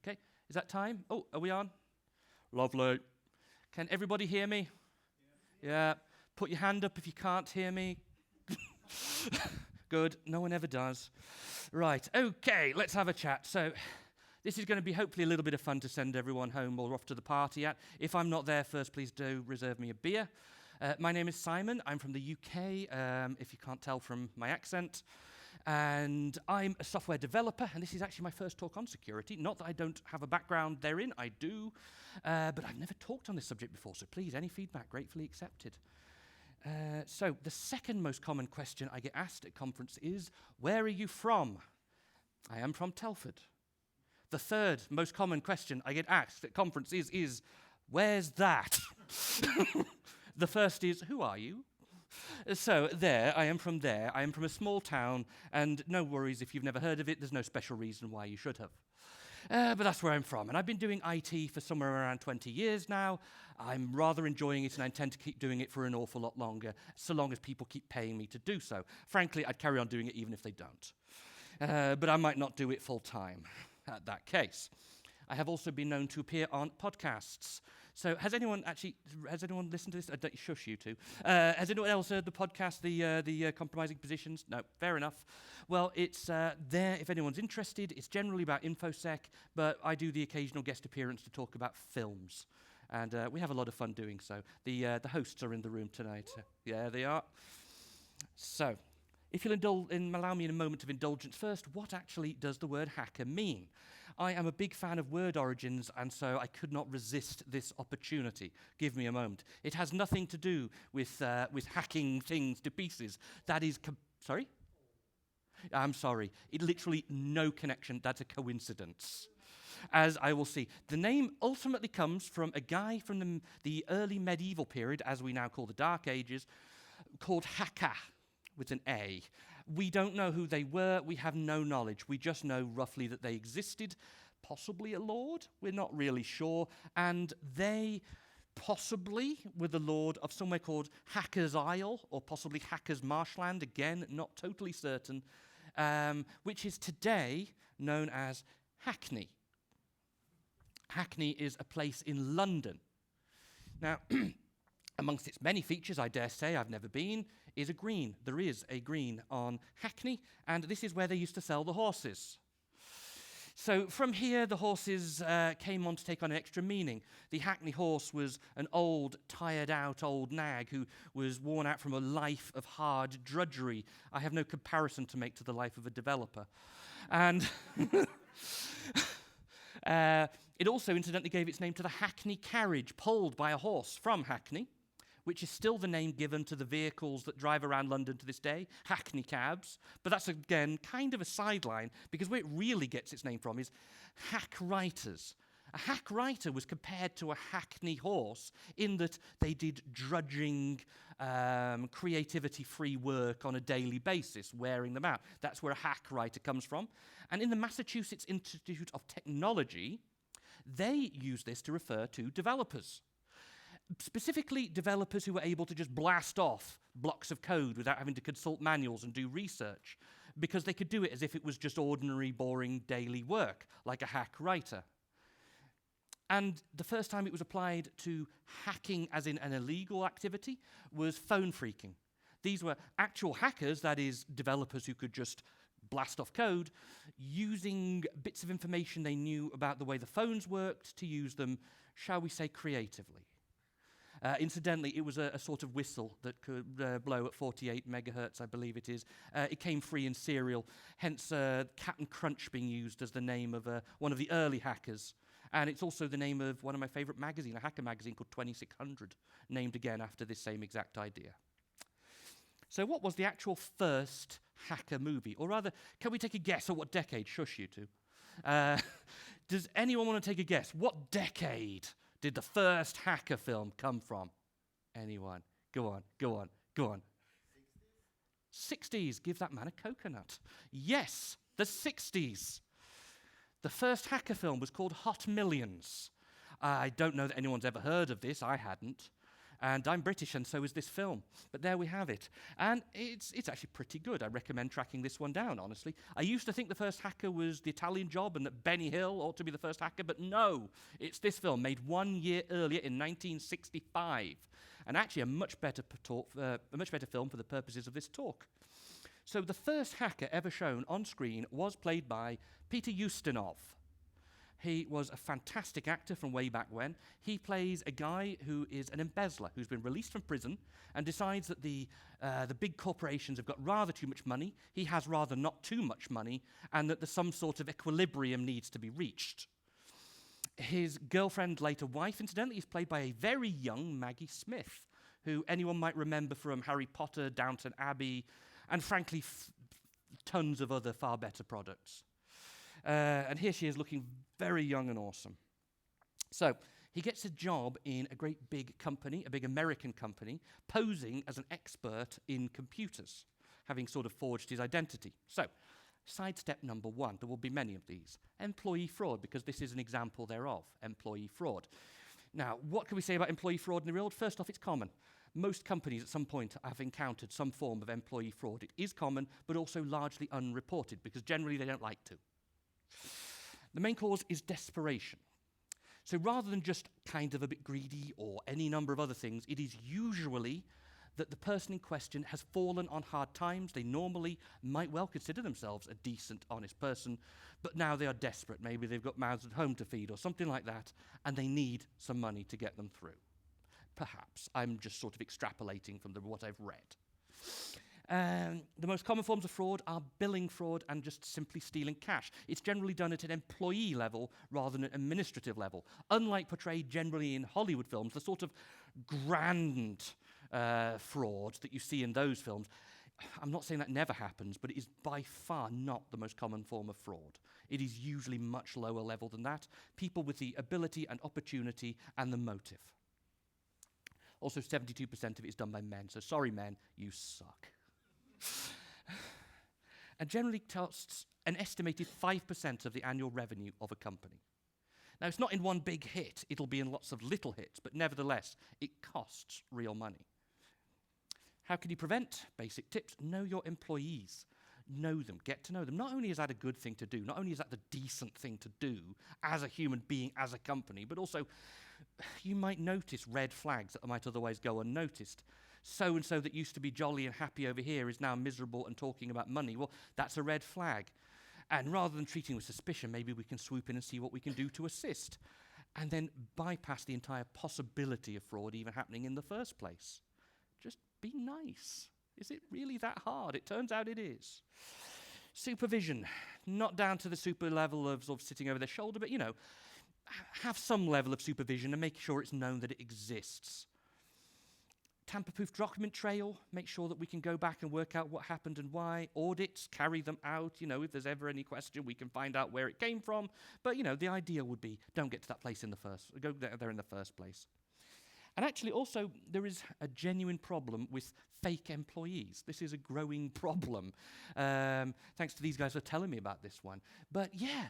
Okay, is that time? Oh, are we on? Lovely. Can everybody hear me? Yeah. Put your hand up if you can't hear me. Good, no one ever does. Right, okay, let's have a chat. So, this is going to be hopefully a little bit of fun to send everyone home or off to the party at. If I'm not there first, please do reserve me a beer. My name is Simon. I'm from the UK, if you can't tell from my accent. And I'm a software developer, and this is actually my first talk on security. Not that I don't have a background therein, I do. But I've never talked on this subject before, so please, any feedback, gratefully accepted. So the second most common question I get asked at conference is, where are you from? I am from Telford. The third most common question I get asked at conference is where's that? The first is, who are you? So I am from there. I am from a small town, and no worries if you've never heard of it, there's no special reason why you should have. But that's where I'm from, and I've been doing IT for somewhere around 20 years now. I'm rather enjoying it, and I intend to keep doing it for an awful lot longer, so long as people keep paying me to do so. Frankly, I'd carry on doing it even if they don't. But I might not do it full time at that case. I have also been known to appear on podcasts. So has anyone listened to this? Don't shush you two. Has anyone else heard the podcast, the Compromising Positions? No, fair enough. Well, it's there if anyone's interested. It's generally about InfoSec, but I do the occasional guest appearance to talk about films. And we have a lot of fun doing so. The hosts are in the room tonight. Yeah, they are. So, if you'll allow me in a moment of indulgence first, what actually does the word hacker mean? I am a big fan of word origins, and so I could not resist this opportunity. Give me a moment. It has nothing to do with hacking things to pieces. That is... Sorry? I'm sorry. It literally no connection. That's a coincidence. As I will see. The name ultimately comes from a guy from the early medieval period, as we now call the Dark Ages, called Haka, with an A. We don't know who they were. We have no knowledge. We just know roughly that they existed. Possibly a lord. We're not really sure. And they possibly were the lord of somewhere called Hacker's Isle, or possibly Hacker's Marshland. Again, not totally certain. Which is today known as Hackney. Hackney is a place in London. Now, amongst its many features, I dare say, I've never been, is a green. There is a green on Hackney, and this is where they used to sell the horses. So from here, the horses came on to take on an extra meaning. The Hackney horse was an old, tired-out old nag who was worn out from a life of hard drudgery. I have no comparison to make to the life of a developer. And it also incidentally gave its name to the Hackney carriage, pulled by a horse from Hackney, which is still the name given to the vehicles that drive around London to this day, Hackney cabs. But that's, again, kind of a sideline, because where it really gets its name from is hack writers. A hack writer was compared to a hackney horse in that they did drudging, creativity-free work on a daily basis, wearing them out. That's where a hack writer comes from. And in the Massachusetts Institute of Technology, they use this to refer to developers. Specifically, developers who were able to just blast off blocks of code without having to consult manuals and do research, because they could do it as if it was just ordinary, boring daily work, like a hack writer. And the first time it was applied to hacking as in an illegal activity was phone phreaking. These were actual hackers, that is, developers who could just blast off code, using bits of information they knew about the way the phones worked to use them, shall we say, creatively. Incidentally, it was a sort of whistle that could blow at 48 megahertz, I believe it is. It came free in serial, hence Captain Crunch being used as the name of one of the early hackers. And it's also the name of one of my favorite magazines, a hacker magazine called 2600, named again after this same exact idea. So what was the actual first hacker movie? Or rather, can we take a guess at what decade? Shush, you two. Does anyone want to take a guess? What decade did the first hacker film come from? Anyone? Go on, go on, go on. 60s. Give that man a coconut. Yes, the 60s. The first hacker film was called Hot Millions. I don't know that anyone's ever heard of this. I hadn't. And I'm British, and so is this film. But there we have it. And it's actually pretty good. I recommend tracking this one down, honestly. I used to think the first hacker was The Italian Job and that Benny Hill ought to be the first hacker, but no. It's this film, made 1 year earlier in 1965. And actually a much better film for the purposes of this talk. So the first hacker ever shown on screen was played by Peter Ustinov. He was a fantastic actor from way back when. He plays a guy who is an embezzler who's been released from prison and decides that the big corporations have got rather too much money, he has rather not too much money, and that there's some sort of equilibrium needs to be reached. His girlfriend, later wife, incidentally, is played by a very young Maggie Smith, who anyone might remember from Harry Potter, Downton Abbey, and frankly, tons of other far better products. And here she is looking very young and awesome. So he gets a job in a great big company, a big American company, posing as an expert in computers, having sort of forged his identity. So sidestep number one, there will be many of these. Employee fraud, because this is an example thereof, employee fraud. Now, what can we say about employee fraud in the real world? First off, it's common. Most companies at some point have encountered some form of employee fraud. It is common, but also largely unreported, because generally they don't like to. The main cause is desperation. So rather than just kind of a bit greedy or any number of other things, it is usually that the person in question has fallen on hard times. They normally might well consider themselves a decent, honest person, but now they are desperate. Maybe they've got mouths at home to feed or something like that, and they need some money to get them through. Perhaps. I'm just sort of extrapolating from what I've read. The most common forms of fraud are billing fraud and just simply stealing cash. It's generally done at an employee level rather than an administrative level. Unlike portrayed generally in Hollywood films, the sort of grand fraud that you see in those films, I'm not saying that never happens, but it is by far not the most common form of fraud. It is usually much lower level than that. People with the ability and opportunity and the motive. Also, 72% of it is done by men, so sorry men, you suck. And generally costs an estimated 5% of the annual revenue of a company. Now, it's not in one big hit. It'll be in lots of little hits, but nevertheless, it costs real money. How can you prevent? Basic tips. Know your employees. Know them. Get to know them. Not only is that a good thing to do, not only is that the decent thing to do as a human being, as a company, but also you might notice red flags that might otherwise go unnoticed. So-and-so that used to be jolly and happy over here is now miserable and talking about money. Well, that's a red flag. And rather than treating with suspicion, maybe we can swoop in and see what we can do to assist. And then bypass the entire possibility of fraud even happening in the first place. Just be nice. Is it really that hard? It turns out it is. Supervision. Not down to the super level of sort of sitting over their shoulder, but, have some level of supervision and make sure it's known that it exists. Tamper-proof document trail, make sure that we can go back and work out what happened and why. Audits, carry them out. If there's ever any question, we can find out where it came from. But, the idea would be don't get to that place go there in the first place. And actually, also, there is a genuine problem with fake employees. This is a growing problem. Thanks to these guys for telling me about this one. But, yeah,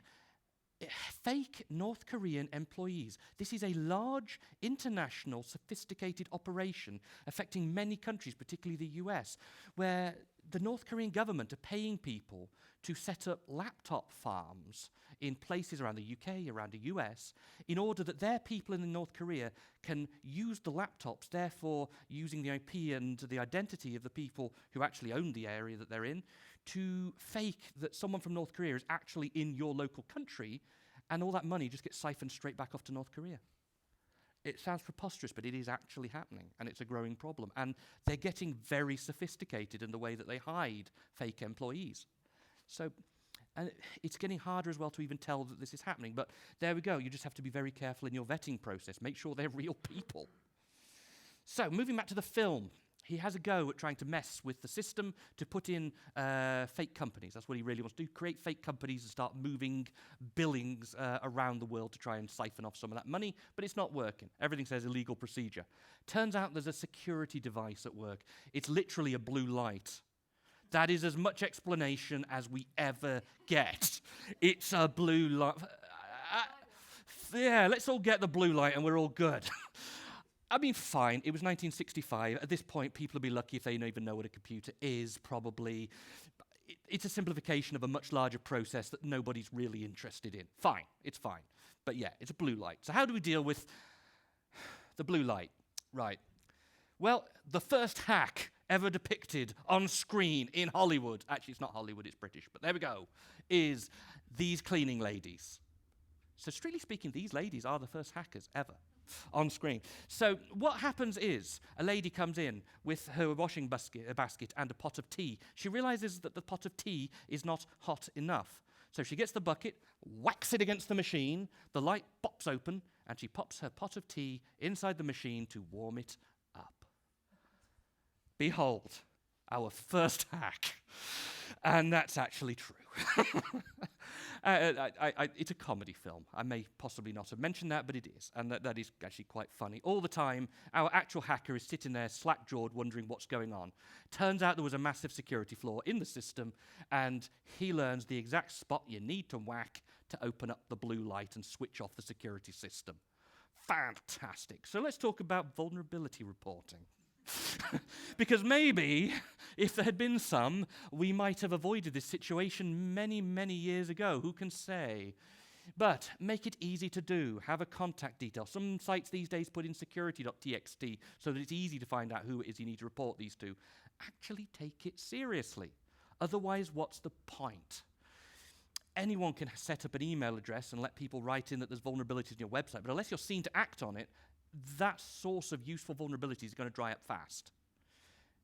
fake North Korean employees. This is a large, international, sophisticated operation affecting many countries, particularly the US, where the North Korean government are paying people to set up laptop farms in places around the UK, around the US, in order that their people in North Korea can use the laptops, therefore using the IP and the identity of the people who actually own the area that they're in, to fake that someone from North Korea is actually in your local country, and all that money just gets siphoned straight back off to North Korea. It sounds preposterous, but it is actually happening, and it's a growing problem. And they're getting very sophisticated in the way that they hide fake employees. So it's getting harder as well to even tell that this is happening. But there we go. You just have to be very careful in your vetting process. Make sure they're real people. So moving back to the film. He has a go at trying to mess with the system to put in fake companies. That's what he really wants to do, create fake companies and start moving billings around the world to try and siphon off some of that money, but it's not working. Everything says illegal procedure. Turns out there's a security device at work. It's literally a blue light. That is as much explanation as we ever get. It's a blue light. Yeah, let's all get the blue light and we're all good. I mean, fine, it was 1965. At this point, people will be lucky if they don't even know what a computer is, probably. It's a simplification of a much larger process that nobody's really interested in. Fine, it's fine. But yeah, it's a blue light. So how do we deal with the blue light? Right. Well, the first hack ever depicted on screen in Hollywood, actually it's not Hollywood, it's British, but there we go, is these cleaning ladies. So strictly speaking, these ladies are the first hackers ever on screen. So what happens is a lady comes in with her washing basket and a pot of tea. She realizes that the pot of tea is not hot enough. So she gets the bucket, whacks it against the machine, the light pops open, and she pops her pot of tea inside the machine to warm it up. Behold, our first hack. And that's actually true. It's a comedy film. I may possibly not have mentioned that, but it is. And that is actually quite funny. All the time, our actual hacker is sitting there slack-jawed wondering what's going on. Turns out there was a massive security flaw in the system, and he learns the exact spot you need to whack to open up the blue light and switch off the security system. Fantastic. So let's talk about vulnerability reporting. Because maybe, if there had been some, we might have avoided this situation many, many years ago. Who can say? But make it easy to do. Have a contact detail. Some sites these days put in security.txt so that it's easy to find out who it is you need to report these to. Actually take it seriously. Otherwise, what's the point? Anyone can set up an email address and let people write in that there's vulnerabilities in your website, but unless you're seen to act on it, that source of useful vulnerabilities is going to dry up fast.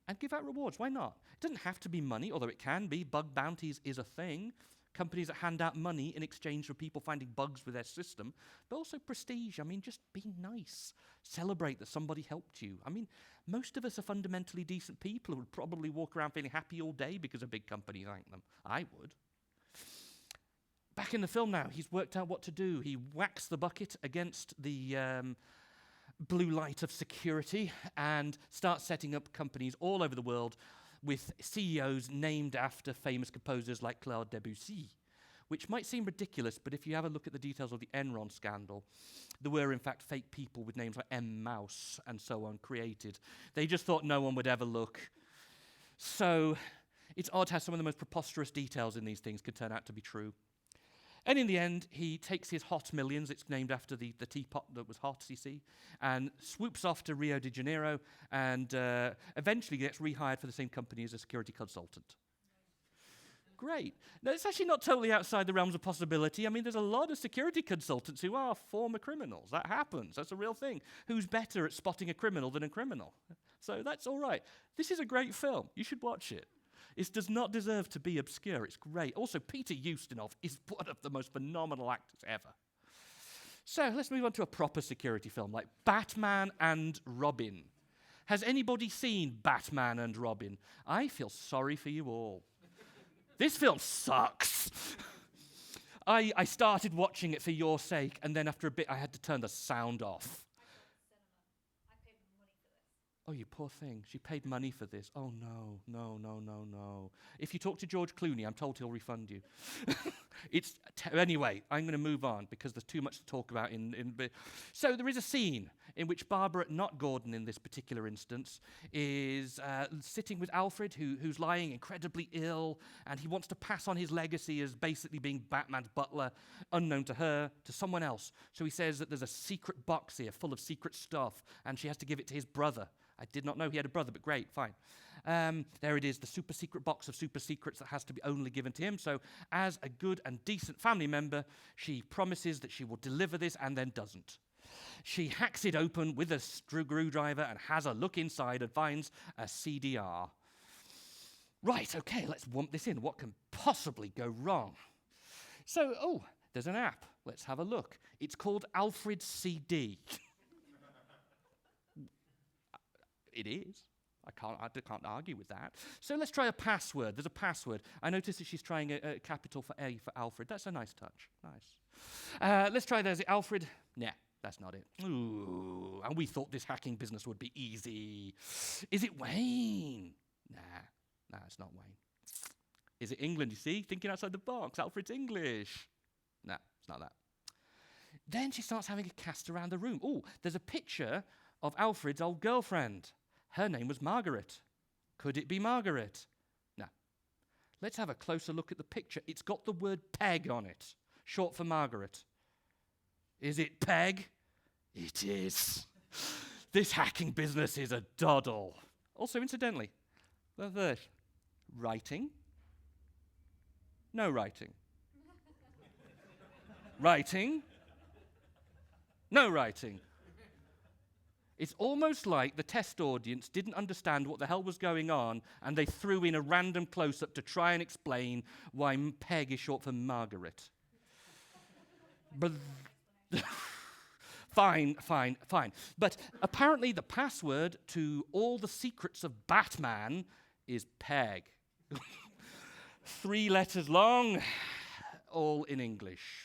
And give out rewards, why not? It doesn't have to be money, although it can be. Bug bounties is a thing. Companies that hand out money in exchange for people finding bugs with their system, but also prestige. I mean, just be nice. Celebrate that somebody helped you. I mean, most of us are fundamentally decent people who would probably walk around feeling happy all day because a big company thanked them. I would. Back in the film now, he's worked out what to do. He whacks the bucket against the blue light of security and starts setting up companies all over the world with CEOs named after famous composers like Claude Debussy, which might seem ridiculous, but if you have a look at the details of the Enron scandal, there were in fact fake people with names like M. Mouse and so on created. They just thought no one would ever look. So it's odd how some of the most preposterous details in these things can turn out to be true. And in the end, he takes his hot millions, it's named after the teapot that was hot, you see, and swoops off to Rio de Janeiro and eventually gets rehired for the same company as a security consultant. Great. Now, it's actually not totally outside the realms of possibility. I mean, there's a lot of security consultants who are former criminals. That happens. That's a real thing. Who's better at spotting a criminal than a criminal? So that's all right. This is a great film. You should watch it. It does not deserve to be obscure. It's great. Also, Peter Ustinov is one of the most phenomenal actors ever. So let's move on to a proper security film like Batman and Robin. Has anybody seen Batman and Robin? I feel sorry for you all. This film sucks. I started watching it for your sake, and then after a bit I had to turn the sound off. Oh, you poor thing. She paid money for this. Oh, no, no, no, no, no. If you talk to George Clooney, I'm told he'll refund you. Anyway, I'm going to move on because there's too much to talk about. So there is a scene in which Barbara, not Gordon in this particular instance, is sitting with Alfred, who's lying incredibly ill, and he wants to pass on his legacy as basically being Batman's butler, unknown to her, to someone else. So he says that there's a secret box here full of secret stuff, and she has to give it to his brother. I did not know he had a brother, but great, fine. There it is, the super secret box of super secrets that has to be only given to him. So as a good and decent family member, she promises that she will deliver this and then doesn't. She hacks it open with a screwdriver and has a look inside and finds a CDR. Right, okay, let's wump this in. What can possibly go wrong? So, there's an app. Let's have a look. It's called Alfred CD. It is. I can't argue with that. So let's try a password. There's a password. I noticed that she's trying a capital for A for Alfred. That's a nice touch. Nice. Let's try there's Alfred. Nah, that's not it. Ooh, and we thought this hacking business would be easy. Is it Wayne? Nah, it's not Wayne. Is it England, you see? Thinking outside the box. Alfred's English. Nah, it's not that. Then she starts having a cast around the room. Oh, there's a picture of Alfred's old girlfriend. Her name was Margaret. Could it be Margaret? No. Let's have a closer look at the picture. It's got the word Peg on it, short for Margaret. Is it Peg? It is. This hacking business is a doddle. Also, incidentally, the third, writing, no writing. Writing, no writing. It's almost like the test audience didn't understand what the hell was going on, and they threw in a random close-up to try and explain why Peg is short for Margaret. But fine. But apparently the password to all the secrets of Batman is Peg. 3 letters long, all in English,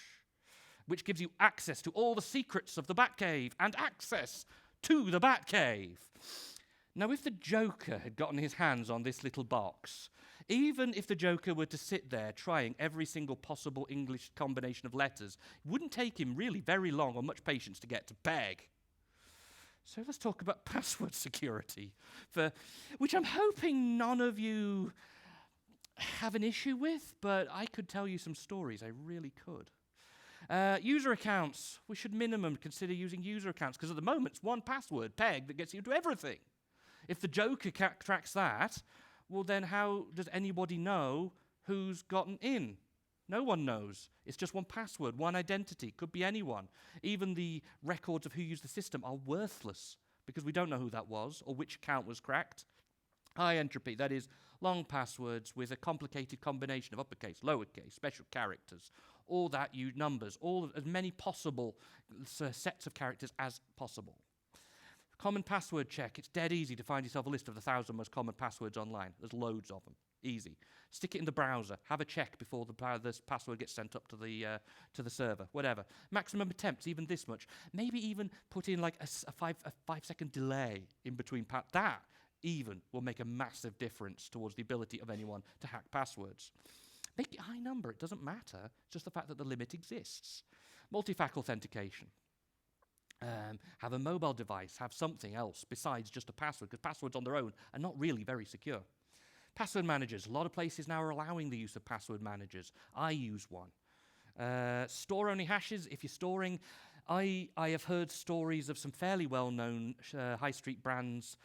which gives you access to all the secrets of the Batcave and access to the Batcave. Now, if the Joker had gotten his hands on this little box, even if the Joker were to sit there trying every single possible English combination of letters, it wouldn't take him really very long or much patience to get to Peg. So let's talk about password security, which I'm hoping none of you have an issue with, but I could tell you some stories. I really could. User accounts. We should minimum consider using user accounts, because at the moment it's one password, Peg, that gets you to everything. If the Joker tracks that, well then how does anybody know who's gotten in? No one knows. It's just one password, one identity. Could be anyone. Even the records of who used the system are worthless, because we don't know who that was or which account was cracked. High entropy, that is long passwords with a complicated combination of uppercase, lowercase, special characters, all that, numbers, as many possible sets of characters as possible. Common password check. It's dead easy to find yourself a list of the 1,000 most common passwords online. There's loads of them. Easy. Stick it in the browser. Have a check before the password gets sent up to the server. Whatever. Maximum attempts, even this much. Maybe even put in like a 5-second delay in between. That even will make a massive difference towards the ability of anyone to hack passwords. Make it a high number. It doesn't matter. It's just the fact that the limit exists. Multi-factor authentication. Have a mobile device. Have something else besides just a password, because passwords on their own are not really very secure. Password managers. A lot of places now are allowing the use of password managers. I use one. Store-only hashes. If you're storing, I have heard stories of some fairly well-known high street brands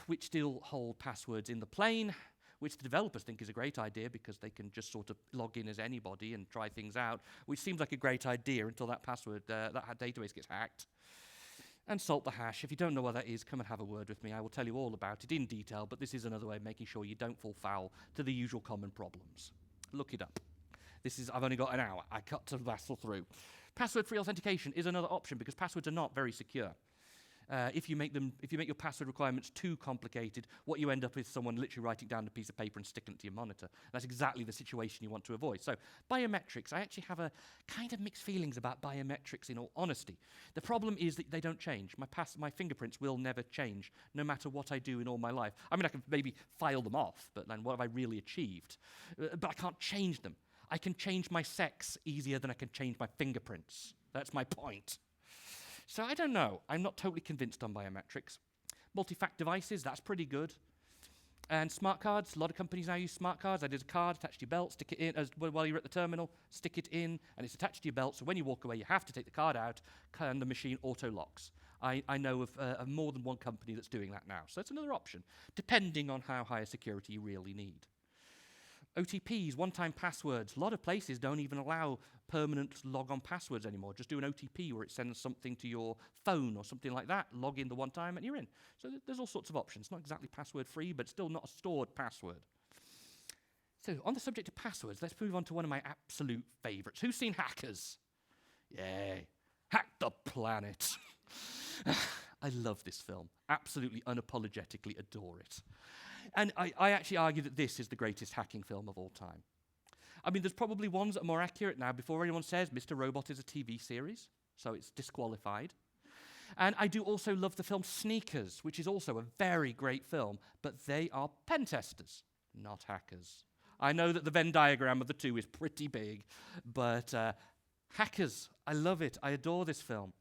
which still hold passwords in the plain, which the developers think is a great idea because they can just sort of log in as anybody and try things out, which seems like a great idea until that password, that database gets hacked. And salt the hash. If you don't know what that is, come and have a word with me. I will tell you all about it in detail, but this is another way of making sure you don't fall foul to the usual common problems. Look it up. I've only got an hour. I cut to wrestle through. Password-free authentication is another option because passwords are not very secure. If you make your password requirements too complicated, what you end up with is someone literally writing down a piece of paper and sticking it to your monitor. That's exactly the situation you want to avoid. So biometrics, I actually have a kind of mixed feelings about biometrics in all honesty. The problem is that they don't change. My fingerprints will never change, no matter what I do in all my life. I mean, I can maybe file them off, but then what have I really achieved? But I can't change them. I can change my sex easier than I can change my fingerprints. That's my point. So I don't know. I'm not totally convinced on biometrics. Multi-fact devices, that's pretty good. And smart cards, a lot of companies now use smart cards. That is a card attached to your belt, stick it in while you're at the terminal, stick it in, and it's attached to your belt, so when you walk away, you have to take the card out, and the machine auto-locks. I know of more than one company that's doing that now. So that's another option, depending on how high a security you really need. OTPs, one-time passwords. A lot of places don't even allow permanent log-on passwords anymore. Just do an OTP where it sends something to your phone or something like that, log in the one time, and you're in. So there's all sorts of options. Not exactly password-free, but still not a stored password. So on the subject of passwords, let's move on to one of my absolute favorites. Who's seen Hackers? Yay. Hack the Planet. I love this film. Absolutely unapologetically adore it. And I actually argue that this is the greatest hacking film of all time. I mean, there's probably ones that are more accurate now before anyone says Mr. Robot is a TV series, so it's disqualified. And I do also love the film Sneakers, which is also a very great film, but they are pen testers, not hackers. I know that the Venn diagram of the two is pretty big, but Hackers, I love it. I adore this film.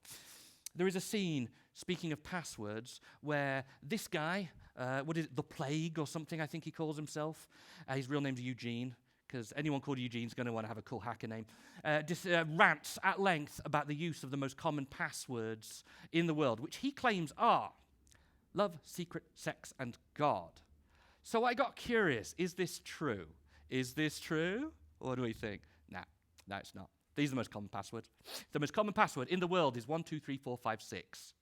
there is a scene, speaking of passwords, where this guy, what is it, the Plague or something, I think he calls himself. His real name's Eugene, because anyone called Eugene's going to want to have a cool hacker name, rants at length about the use of the most common passwords in the world, which he claims are love, secret, sex, and God. So I got curious, is this true? Is this true? What do we think? Nah, no, it's not. These are the most common passwords. The most common password in the world is 123456.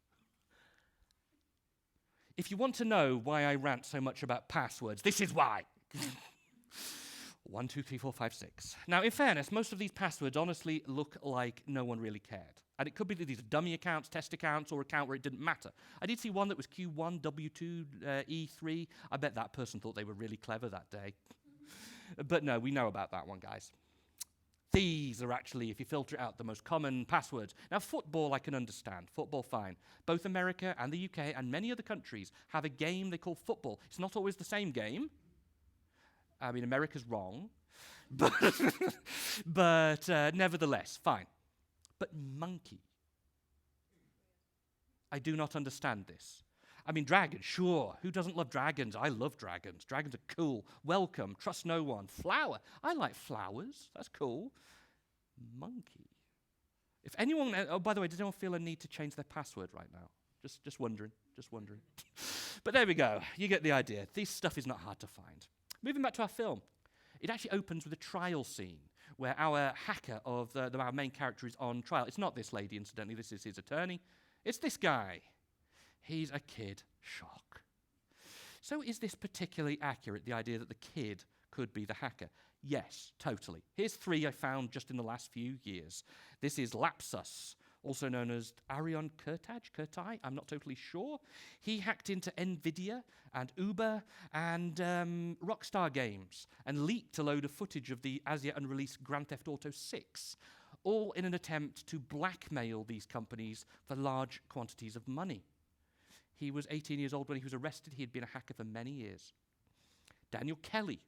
If you want to know why I rant so much about passwords, this is why. 123456. Now, in fairness, most of these passwords honestly look like no one really cared. And it could be that these are dummy accounts, test accounts, or account where it didn't matter. I did see one that was Q1, W2, E3. I bet that person thought they were really clever that day. But no, we know about that one, guys. These are actually, if you filter it out, the most common passwords. Now, football, I can understand. Football, fine. Both America and the UK and many other countries have a game they call football. It's not always the same game. I mean, America's wrong. But nevertheless, fine. But monkey. I do not understand this. I mean, dragons, sure. Who doesn't love dragons? I love dragons. Dragons are cool. Welcome. Trust no one. Flower. I like flowers. That's cool. Monkey. If anyone... oh, by the way, does anyone feel a need to change their password right now? Just wondering. Just wondering. But there we go. You get the idea. This stuff is not hard to find. Moving back to our film. It actually opens with a trial scene where our hacker of our main character is on trial. It's not this lady, incidentally. This is his attorney. It's this guy. He's a kid. Shock. So is this particularly accurate, the idea that the kid could be the hacker? Yes, totally. Here's 3 I found just in the last few years. This is Lapsus, also known as Arion Kurtai, I'm not totally sure. He hacked into NVIDIA and Uber and Rockstar Games and leaked a load of footage of the as yet unreleased Grand Theft Auto 6, all in an attempt to blackmail these companies for large quantities of money. He was 18 years old when he was arrested. He had been a hacker for many years. Daniel Kelly.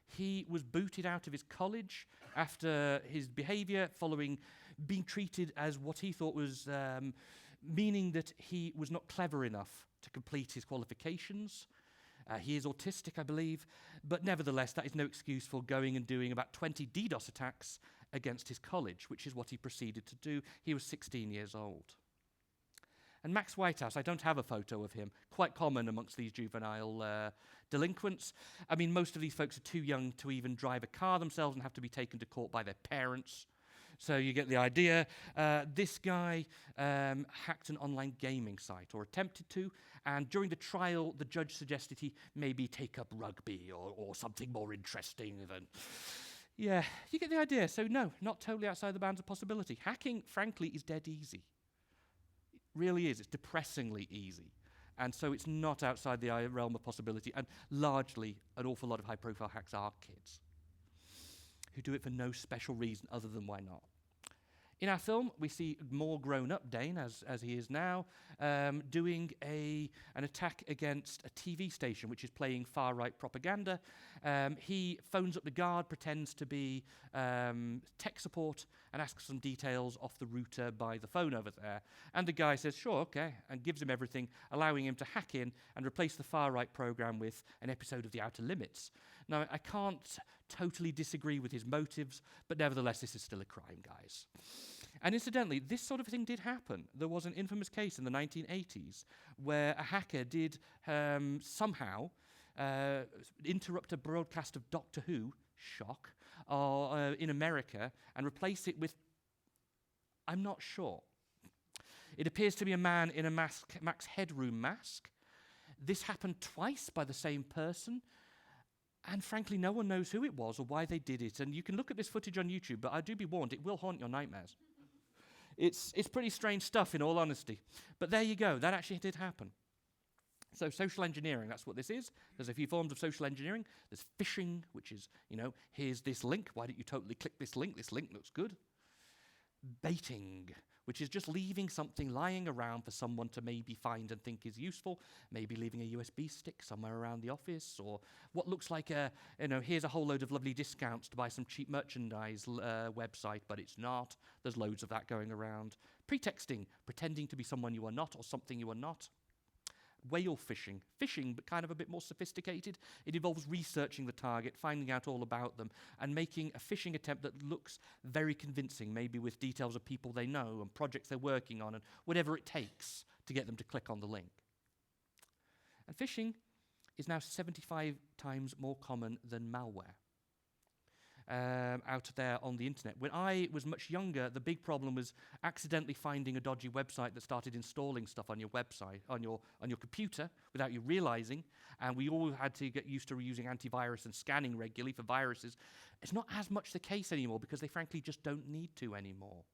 He was booted out of his college after his behavior following being treated as what he thought was meaning that he was not clever enough to complete his qualifications. He is autistic, I believe, but nevertheless, that is no excuse for going and doing about 20 DDoS attacks against his college, which is what he proceeded to do. He was 16 years old. And Max Whitehouse, I don't have a photo of him, quite common amongst these juvenile delinquents. I mean, most of these folks are too young to even drive a car themselves and have to be taken to court by their parents. So you get the idea. This guy hacked an online gaming site, or attempted to, and during the trial, the judge suggested he maybe take up rugby or something more interesting than... Yeah, you get the idea. So no, not totally outside the bounds of possibility. Hacking, frankly, is dead easy. Really is. It's depressingly easy. And so it's not outside the realm of possibility. And largely, an awful lot of high-profile hacks are kids who do it for no special reason other than why not. In our film, we see more grown-up Dane, as he is now, doing an attack against a TV station which is playing far-right propaganda. He phones up the guard, pretends to be tech support, and asks some details off the router by the phone over there. And the guy says, sure, okay, and gives him everything, allowing him to hack in and replace the far-right program with an episode of The Outer Limits. Now, I can't totally disagree with his motives, but nevertheless, this is still a crime, guys. And incidentally, this sort of thing did happen. There was an infamous case in the 1980s where a hacker did somehow interrupt a broadcast of Doctor Who, shock, in America, and replace it with, I'm not sure. It appears to be a man in a Max Headroom mask. This happened twice by the same person. And frankly, no one knows who it was or why they did it. And you can look at this footage on YouTube, but I do be warned, it will haunt your nightmares. It's pretty strange stuff, in all honesty. But there you go. That actually did happen. So social engineering, that's what this is. There's a few forms of social engineering. There's phishing, which is, here's this link. Why don't you totally click this link? This link looks good. Baiting, which is just leaving something lying around for someone to maybe find and think is useful, maybe leaving a USB stick somewhere around the office, or what looks like here's a whole load of lovely discounts to buy some cheap merchandise website, but it's not. There's loads of that going around. Pretexting, pretending to be someone you are not or something you are not. Whale phishing. Phishing, but kind of a bit more sophisticated. It involves researching the target, finding out all about them, and making a phishing attempt that looks very convincing, maybe with details of people they know and projects they're working on and whatever it takes to get them to click on the link. And phishing is now 75 times more common than malware out there on the internet. When I was much younger, the big problem was accidentally finding a dodgy website that started installing stuff on your website, on your computer, without you realizing. And we all had to get used to using antivirus and scanning regularly for viruses. It's not as much the case anymore because they frankly just don't need to anymore.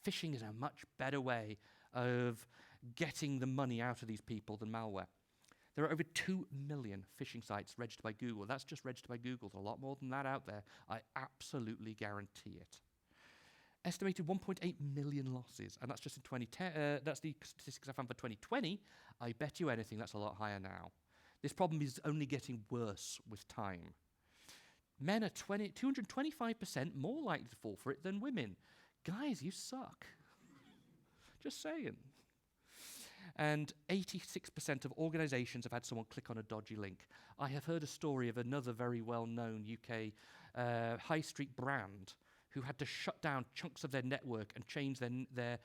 Phishing is a much better way of getting the money out of these people than malware. There are over 2 million phishing sites registered by Google. That's just registered by Google. There's a lot more than that out there. I absolutely guarantee it. Estimated 1.8 million losses, and that's just in 2010. That's the statistics I found for 2020. I bet you anything that's a lot higher now. This problem is only getting worse with time. Men are 225% more likely to fall for it than women. Guys, you suck. Just saying. And 86% of organizations have had someone click on a dodgy link. I have heard a story of another very well-known UK high street brand who had to shut down chunks of their network and change their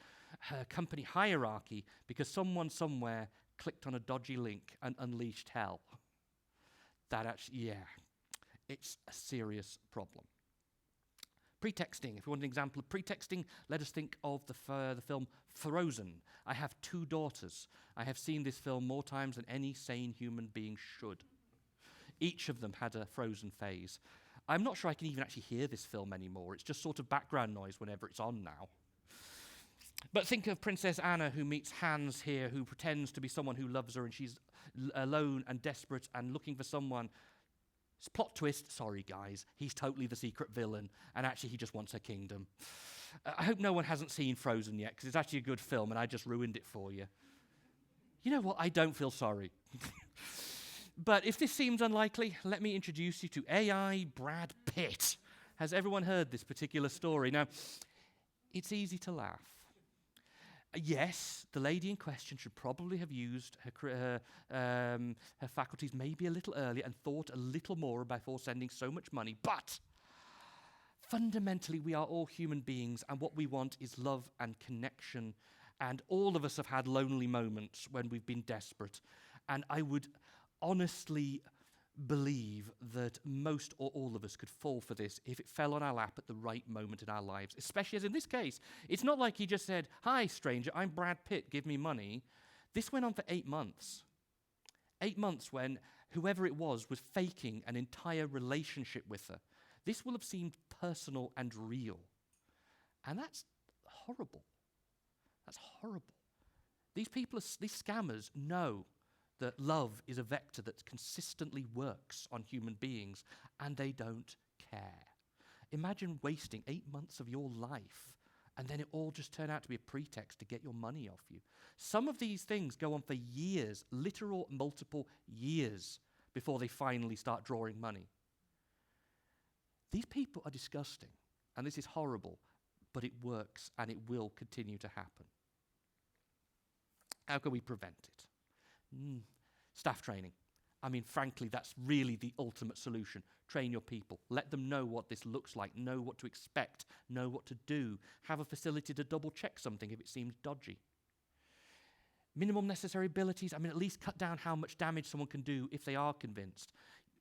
company hierarchy because someone somewhere clicked on a dodgy link and unleashed hell. That actually, yeah, it's a serious problem. Pretexting. If you want an example of pretexting, let us think of the film Frozen. I have 2 daughters. I have seen this film more times than any sane human being should. Each of them had a Frozen phase. I'm not sure I can even actually hear this film anymore. It's just sort of background noise whenever it's on now. But think of Princess Anna, who meets Hans here, who pretends to be someone who loves her, and she's alone and desperate and looking for someone. Plot twist, sorry guys, he's totally the secret villain, and actually he just wants her kingdom. I hope no one hasn't seen Frozen yet, because it's actually a good film, and I just ruined it for you. You know what, I don't feel sorry. But if this seems unlikely, let me introduce you to AI Brad Pitt. Has everyone heard this particular story? Now, it's easy to laugh. Yes, the lady in question should probably have used her faculties maybe a little earlier and thought a little more before sending so much money. But fundamentally, we are all human beings, and what we want is love and connection. And all of us have had lonely moments when we've been desperate. And I would honestly believe that most or all of us could fall for this if it fell on our lap at the right moment in our lives, especially as in this case. It's not like he just said, "Hi, stranger, I'm Brad Pitt, give me money." This went on for 8 months. 8 months when whoever it was faking an entire relationship with her. This will have seemed personal and real. And that's horrible. That's horrible. These scammers know that love is a vector that consistently works on human beings, and they don't care. Imagine wasting 8 months of your life, and then it all just turned out to be a pretext to get your money off you. Some of these things go on for years, literal multiple years, before they finally start drawing money. These people are disgusting, and this is horrible, but it works, and it will continue to happen. How can we prevent it? Staff training. I mean, frankly, that's really the ultimate solution. Train your people. Let them know what this looks like, know what to expect, know what to do. Have a facility to double-check something if it seems dodgy. Minimum necessary abilities. I mean, at least cut down how much damage someone can do if they are convinced.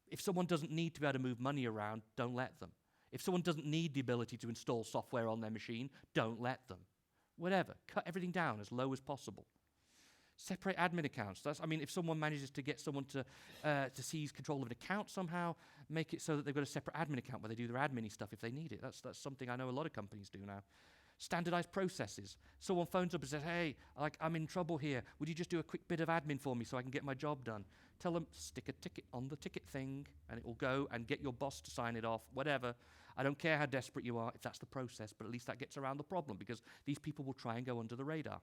If someone doesn't need to be able to move money around, don't let them. If someone doesn't need the ability to install software on their machine, don't let them. Whatever. Cut everything down as low as possible. Separate admin accounts. If someone manages to get someone to seize control of an account somehow, make it so that they've got a separate admin account where they do their admin-y stuff if they need it. That's something I know a lot of companies do now. Standardized processes. Someone phones up and says, "Hey, I'm in trouble here. Would you just do a quick bit of admin for me so I can get my job done?" Tell them, stick a ticket on the ticket thing, and it will go, and get your boss to sign it off, whatever. I don't care how desperate you are if that's the process, but at least that gets around the problem, because these people will try and go under the radar.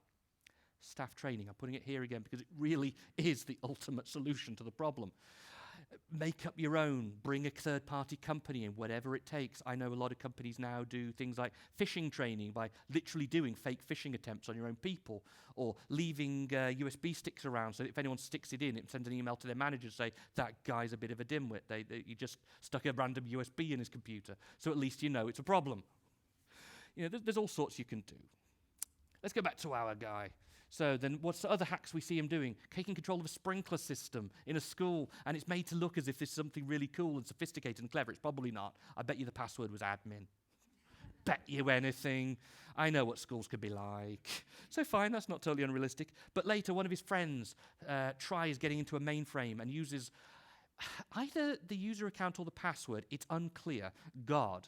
Staff training. I'm putting it here again because it really is the ultimate solution to the problem. Make up your own, bring a third-party company in, whatever it takes. I know a lot of companies now do things like phishing training by literally doing fake phishing attempts on your own people, or leaving USB sticks around so that if anyone sticks it in, it sends an email to their manager to say, that guy's a bit of a dimwit. You just stuck a random USB in his computer, so at least you know it's a problem. There's all sorts you can do. Let's go back to our guy. So then what's the other hacks we see him doing? Taking control of a sprinkler system in a school, and it's made to look as if this is something really cool and sophisticated and clever. It's probably not. I bet you the password was admin. Bet you anything. I know what schools could be like. So fine, that's not totally unrealistic. But later, one of his friends tries getting into a mainframe and uses either the user account or the password. It's unclear. God.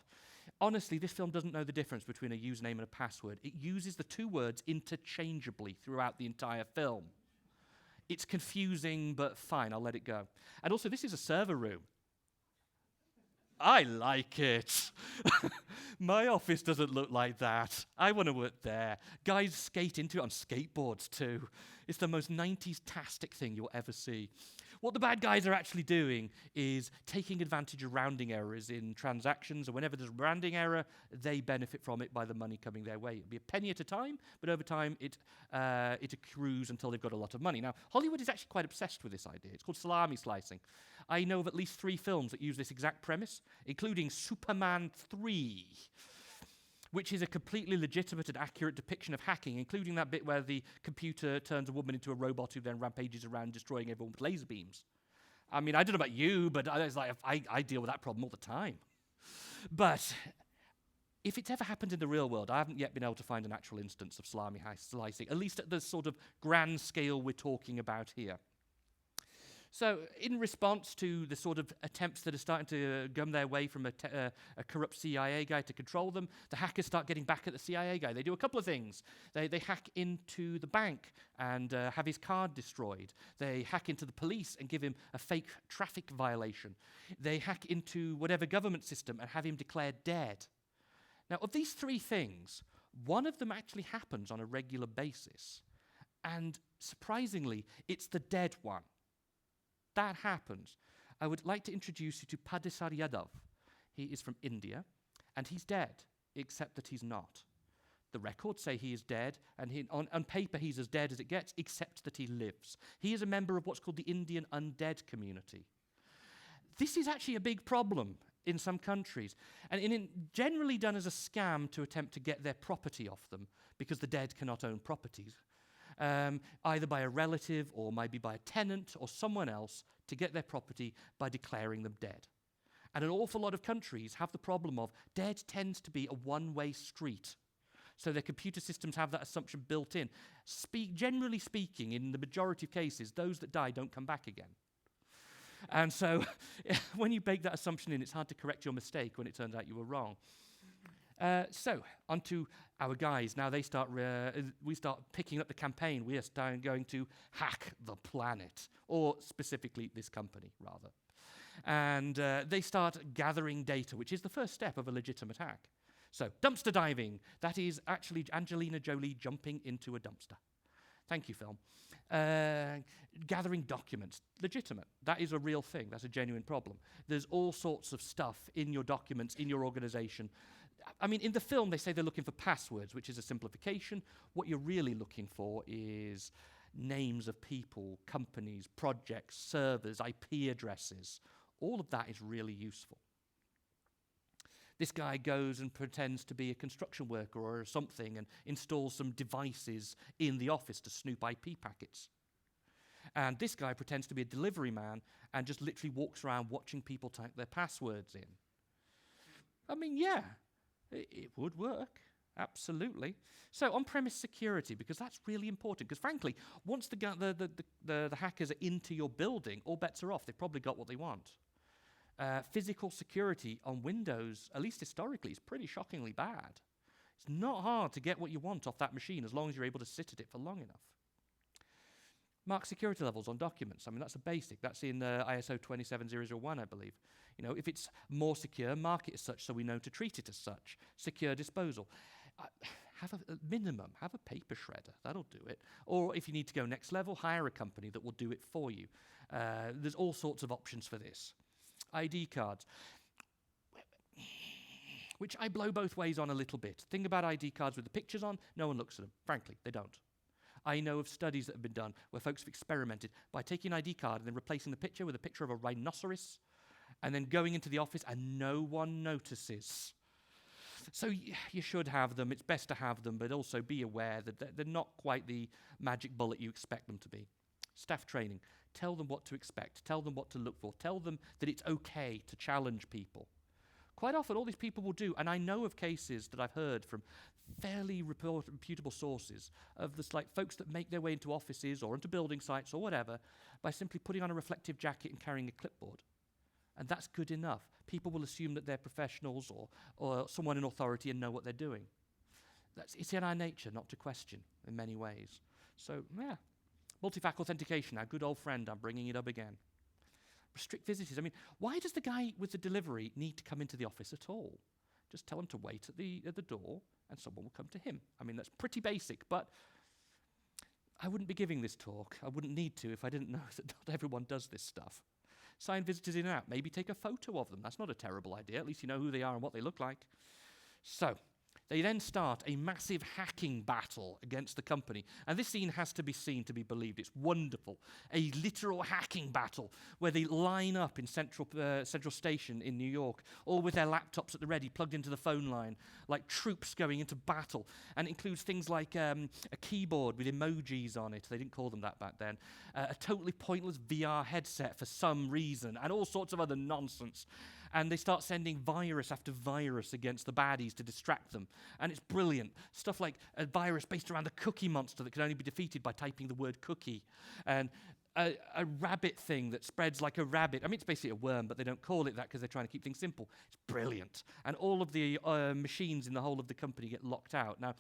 Honestly, this film doesn't know the difference between a username and a password. It uses the two words interchangeably throughout the entire film. It's confusing, but fine, I'll let it go. And also, this is a server room. I like it. My office doesn't look like that. I want to work there. Guys skate into it on skateboards too. It's the most 90s-tastic thing you'll ever see. What the bad guys are actually doing is taking advantage of rounding errors in transactions, and whenever there's a rounding error, they benefit from it by the money coming their way. It'll be a penny at a time, but over time it accrues until they've got a lot of money. Now, Hollywood is actually quite obsessed with this idea. It's called salami slicing. I know of at least 3 films that use this exact premise, including Superman 3, which is a completely legitimate and accurate depiction of hacking, including that bit where the computer turns a woman into a robot who then rampages around destroying everyone with laser beams. I mean, I don't know about you, but I deal with that problem all the time. But if it's ever happened in the real world, I haven't yet been able to find an actual instance of salami slicing, at least at the sort of grand scale we're talking about here. So in response to the sort of attempts that are starting to gum their way from a corrupt CIA guy to control them, the hackers start getting back at the CIA guy. They do a couple of things. They hack into the bank and have his card destroyed. They hack into the police and give him a fake traffic violation. They hack into whatever government system and have him declared dead. Now, of these 3 things, one of them actually happens on a regular basis. And surprisingly, it's the dead one. That happens. I would like to introduce you to Padisar Yadav. He is from India, and he's dead, except that he's not. The records say he is dead, and on paper he's as dead as it gets, except that he lives. He is a member of what's called the Indian undead community. This is actually a big problem in some countries, and generally done as a scam to attempt to get their property off them, because the dead cannot own properties. Either by a relative or maybe by a tenant or someone else to get their property by declaring them dead. And an awful lot of countries have the problem of dead tends to be a one-way street. So their computer systems have that assumption built in. Generally speaking, in the majority of cases, those that die don't come back again. And so when you bake that assumption in, it's hard to correct your mistake when it turns out you were wrong. So, on to our guys. Now we start picking up the campaign. We are going to hack the planet, or specifically this company, rather. And they start gathering data, which is the first step of a legitimate hack. So, dumpster diving. That is actually Angelina Jolie jumping into a dumpster. Thank you, film. Gathering documents. Legitimate. That is a real thing. That's a genuine problem. There's all sorts of stuff in your documents, in your organization. I mean, in the film, they say they're looking for passwords, which is a simplification. What you're really looking for is names of people, companies, projects, servers, IP addresses. All of that is really useful. This guy goes and pretends to be a construction worker or something and installs some devices in the office to snoop IP packets. And this guy pretends to be a delivery man and just literally walks around watching people type their passwords in. I mean, yeah. It would work, absolutely. So on-premise security, because that's really important. Because frankly, once the hackers are into your building, all bets are off. They've probably got what they want. Physical security on Windows, at least historically, is pretty shockingly bad. It's not hard to get what you want off that machine as long as you're able to sit at it for long enough. Mark security levels on documents. I mean, that's a basic. That's in ISO 27001, I believe. You know, if it's more secure, mark it as such so we know to treat it as such. Secure disposal. have a minimum, have a paper shredder. That'll do it. Or if you need to go next level, hire a company that will do it for you. There's all sorts of options for this. ID cards, which I blow both ways on a little bit. Think about ID cards with the pictures on. No one looks at them. Frankly, they don't. I know of studies that have been done where folks have experimented by taking an ID card and then replacing the picture with a picture of a rhinoceros and then going into the office and no one notices. So you should have them. It's best to have them, but also be aware that they're not quite the magic bullet you expect them to be. Staff training. Tell them what to expect. Tell them what to look for. Tell them that it's okay to challenge people. Quite often, all these people will do, and I know of cases that I've heard from fairly reputable sources of this, like folks that make their way into offices or into building sites or whatever by simply putting on a reflective jacket and carrying a clipboard. And that's good enough. People will assume that they're professionals or someone in authority and know what they're doing. It's in our nature not to question in many ways. So, yeah. Multi-factor authentication, our good old friend, I'm bringing it up again. Restrict visitors. I mean, why does the guy with the delivery need to come into the office at all? Just tell him to wait at the door and someone will come to him. I mean, that's pretty basic, but I wouldn't be giving this talk. I wouldn't need to if I didn't know that not everyone does this stuff. Sign visitors in and out. Maybe take a photo of them. That's not a terrible idea. At least you know who they are and what they look like. So, they then start a massive hacking battle against the company. And this scene has to be seen to be believed. It's wonderful. A literal hacking battle where they line up in Central Station in New York, all with their laptops at the ready, plugged into the phone line, like troops going into battle. And it includes things like a keyboard with emojis on it. They didn't call them that back then. A totally pointless VR headset for some reason, and all sorts of other nonsense. And they start sending virus after virus against the baddies to distract them. And it's brilliant. Stuff like a virus based around the cookie monster that can only be defeated by typing the word cookie. And a rabbit thing that spreads like a rabbit. I mean, it's basically a worm, but they don't call it that because they're trying to keep things simple. It's brilliant. And all of the machines in the whole of the company get locked out. Now,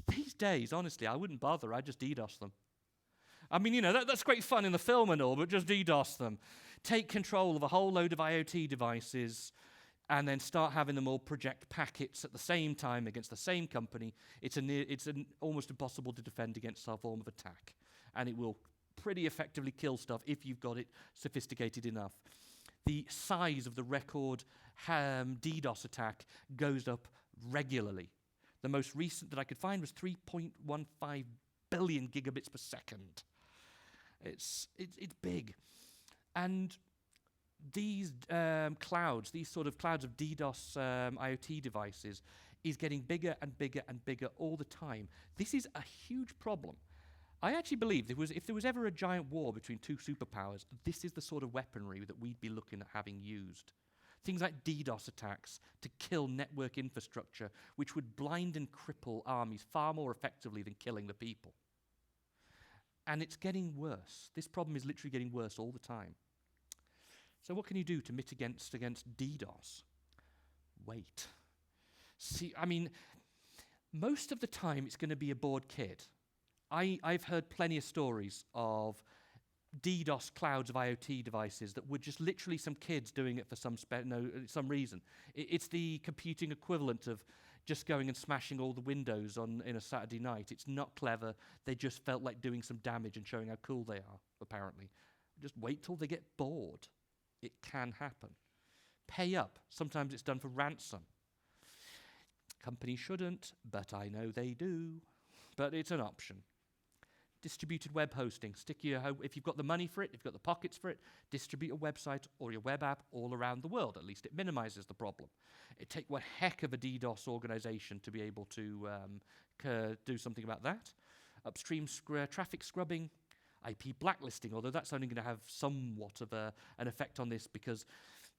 these days, honestly, I wouldn't bother. I'd just DDoS them. I mean, you know, that's great fun in the film and all, but just DDoS them. Take control of a whole load of IoT devices and then start having them all project packets at the same time against the same company. It's almost impossible to defend against some form of attack. And it will pretty effectively kill stuff if you've got it sophisticated enough. The size of the record DDoS attack goes up regularly. The most recent that I could find was 3.15 billion gigabits per second. It's big. And these clouds, these sort of clouds of DDoS IoT devices is getting bigger and bigger and bigger all the time. This is a huge problem. I actually believe if there was ever a giant war between two superpowers, this is the sort of weaponry that we'd be looking at having used. Things like DDoS attacks to kill network infrastructure, which would blind and cripple armies far more effectively than killing the people. And it's getting worse. This problem is literally getting worse all the time. So what can you do to mitigate against DDoS? Wait. See, I mean, most of the time it's going to be a bored kid. I've heard plenty of stories of DDoS clouds of IoT devices that were just literally some kids doing it for some reason. It's the computing equivalent of just going and smashing all the windows in a Saturday night. It's not clever. They just felt like doing some damage and showing how cool they are, apparently. Just wait till they get bored. It can happen. Pay up. Sometimes it's done for ransom. Companies shouldn't, but I know they do. But it's an option. Distributed web hosting. If you've got the money for it, if you've got the pockets for it, distribute a website or your web app all around the world. At least it minimizes the problem. It takes one heck of a DDoS organization to be able to do something about that. Upstream traffic scrubbing, IP blacklisting, although that's only going to have somewhat of an effect on this because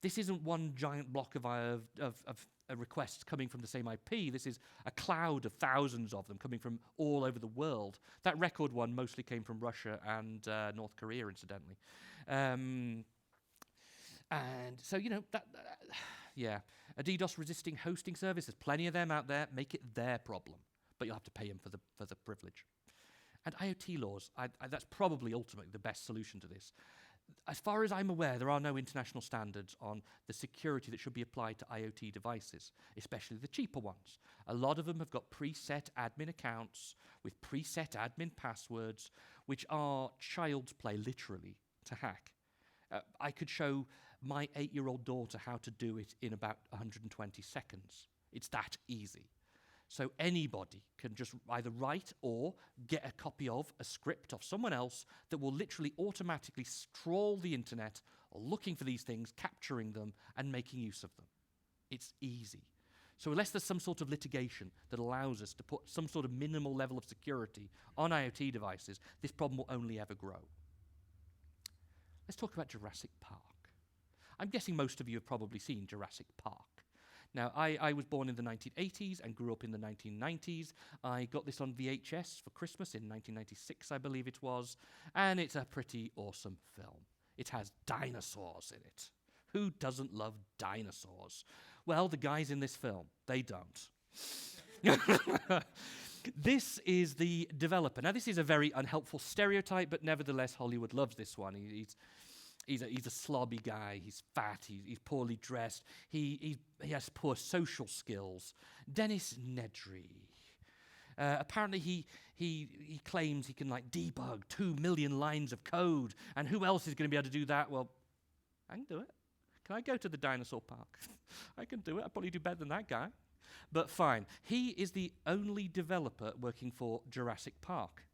this isn't one giant block of requests coming from the same IP. This is a cloud of thousands of them coming from all over the world. That record one mostly came from Russia and North Korea, incidentally. And so, you know, a DDoS-resisting hosting service, there's plenty of them out there. Make it their problem, but you'll have to pay them for the privilege. And IoT laws, that's probably ultimately the best solution to this. as far as I'm aware, there are no international standards on the security that should be applied to IoT devices, especially the cheaper ones. A lot of them have got preset admin accounts with preset admin passwords, which are child's play, literally, to hack. I could show my 8-year-old daughter how to do it in about 120 seconds. It's that easy. So anybody can just either write or get a copy of a script of someone else that will literally automatically trawl the internet, looking for these things, capturing them, and making use of them. It's easy. So unless there's some sort of litigation that allows us to put some sort of minimal level of security on IoT devices, this problem will only ever grow. Let's talk about Jurassic Park. I'm guessing most of you have probably seen Jurassic Park. Now, I was born in the 1980s and grew up in the 1990s. I got this on VHS for Christmas in 1996, I believe it was, and it's a pretty awesome film. It has dinosaurs in it. Who doesn't love dinosaurs? Well, the guys in this film, they don't. This is the developer. Now, this is a very unhelpful stereotype, but nevertheless, Hollywood loves this one. He's a slobby guy. He's fat. He's poorly dressed. He has poor social skills. Dennis Nedry. Apparently, he claims he can debug 2 million lines of code. And who else is going to be able to do that? Well, I can do it. Can I go to the dinosaur park? I can do it. I'll probably do better than that guy. But fine. He is the only developer working for Jurassic Park.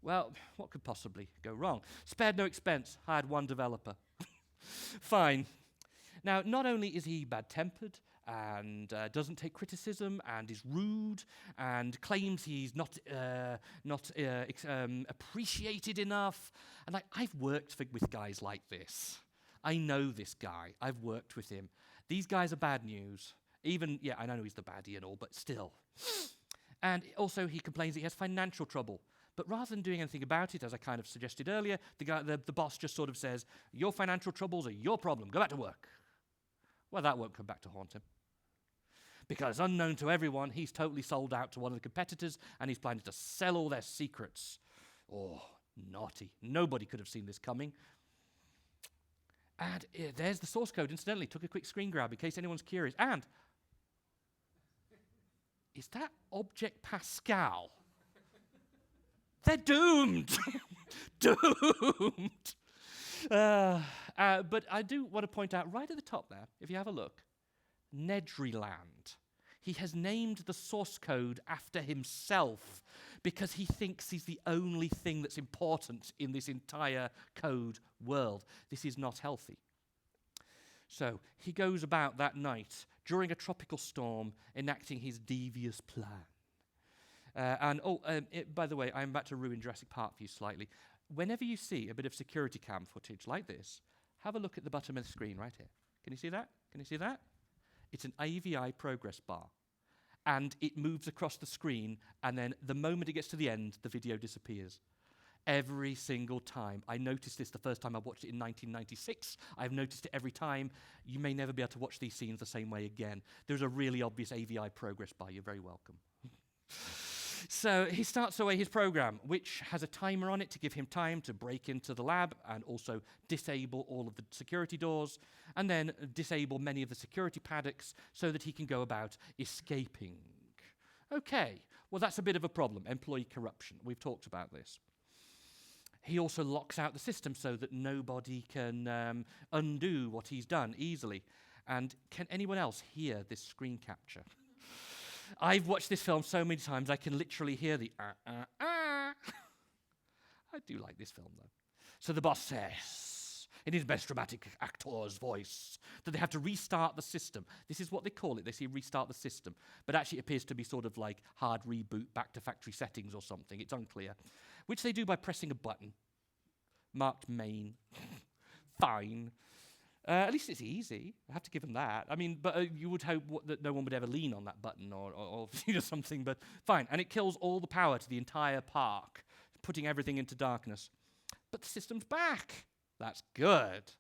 Well, what could possibly go wrong? Spared no expense, hired one developer. Fine. Now, not only is he bad-tempered and doesn't take criticism and is rude and claims he's not appreciated enough, and I've worked with guys like this. I know this guy. I've worked with him. These guys are bad news. I know he's the baddie and all, but still. And also, he complains that he has financial trouble. But rather than doing anything about it, as I kind of suggested earlier, the boss just sort of says, your financial troubles are your problem. Go back to work. Well, that won't come back to haunt him. Because unknown to everyone, he's totally sold out to one of the competitors, and he's planning to sell all their secrets. Oh, naughty. Nobody could have seen this coming. And there's the source code, incidentally. Took a quick screen grab in case anyone's curious. And is that Object Pascal? They're doomed. Doomed. But I do want to point out right at the top there, if you have a look, Nedryland. He has named the source code after himself because he thinks he's the only thing that's important in this entire code world. This is not healthy. So he goes about that night during a tropical storm enacting his devious plan. By the way, I'm about to ruin Jurassic Park for you slightly. Whenever you see a bit of security cam footage like this, have a look at the bottom of the screen right here. Can you see that? Can you see that? It's an AVI progress bar. And it moves across the screen, and then the moment it gets to the end, the video disappears. Every single time. I noticed this the first time I watched it in 1996. I've noticed it every time. You may never be able to watch these scenes the same way again. There's a really obvious AVI progress bar. You're very welcome. So he starts away his program, which has a timer on it to give him time to break into the lab and also disable all of the security doors, and then disable many of the security paddocks so that he can go about escaping. Okay, well, that's a bit of a problem, employee corruption. We've talked about this. He also locks out the system so that nobody can undo what he's done easily. And can anyone else hear this screen capture? I've watched this film so many times, I can literally hear the I do like this film, though. So the boss says, in his best dramatic actor's voice, that they have to restart the system. This is what they call it. They say restart the system. But actually it appears to be sort of like hard reboot back to factory settings or something. It's unclear. Which they do by pressing a button. Marked main. Fine. At least it's easy. I have to give them that. I mean, but you would hope that no one would ever lean on that button or something, but fine. And it kills all the power to the entire park, putting everything into darkness. But the system's back. That's good.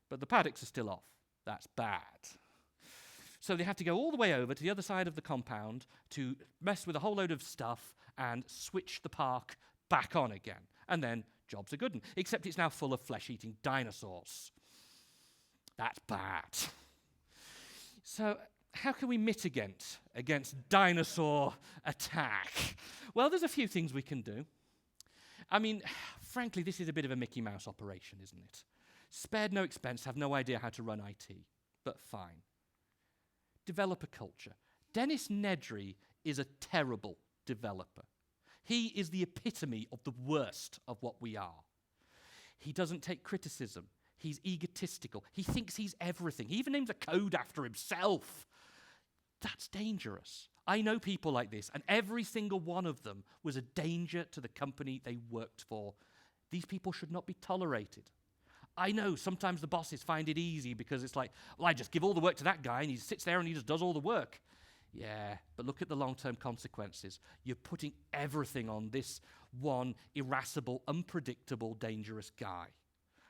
But the paddocks are still off. That's bad. So they have to go all the way over to the other side of the compound to mess with a whole load of stuff and switch the park back on again. And then Job's a good one. Except it's now full of flesh-eating dinosaurs. That's bad. So how can we mitigate against dinosaur attack? Well, there's a few things we can do. I mean, frankly, this is a bit of a Mickey Mouse operation, isn't it? Spared no expense, have no idea how to run IT, but fine. Developer culture. Dennis Nedry is a terrible developer. He is the epitome of the worst of what we are. He doesn't take criticism. He's egotistical. He thinks he's everything. He even names a code after himself. That's dangerous. I know people like this, and every single one of them was a danger to the company they worked for. These people should not be tolerated. I know sometimes the bosses find it easy because it's like, well, I just give all the work to that guy, and he sits there and he just does all the work. Yeah, but look at the long-term consequences. You're putting everything on this one irascible, unpredictable, dangerous guy.